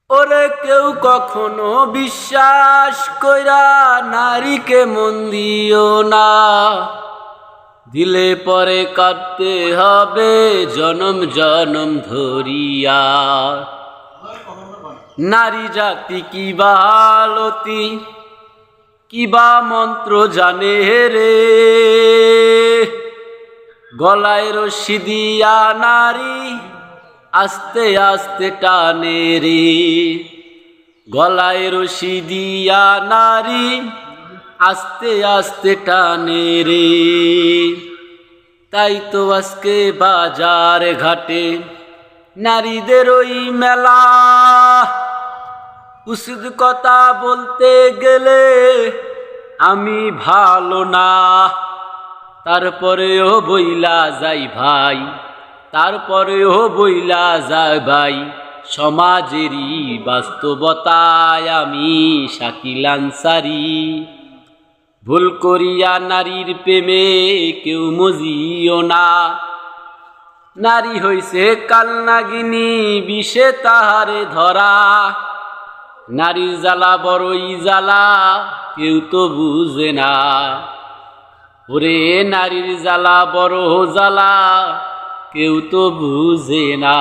ওরে কেউ কখনো বিশ্বাস কইরা নারীকে মন দিও না, দিলে পরে কাঁদতে হবে জনম জনম ধরিয়া। নারী জাতি কিবা আলতি কিবা মন্ত্র জানে রে, গলায় রশি দিয়া নারী আস্তে আস্তে টানে রে, গলায় রশি দিয়া নারী আস্তে আস্তে টানে রে। তাই তো আজকে বাজার ঘাটে নারীদের ওই মেলা, উচিত কথা বলতে গেলে আমি ভালো না, তারপরেও বইলা যাই ভাই, তারপরেও বইলা যায় ভাই, সমাজেরই বাস্তবতায় আমি শাকিল আনসারী। ভুল করিয়া নারীর প্রেমে কেউ মজিও না, নারী হইছে কালনাগিনী বিষে তাহারে ধরা। নারীর জ্বালা বড়ই জ্বালা কেউ তো বুঝে না, ওরে নারীর জ্বালা বড় জ্বালা কেউ তো বুঝে না।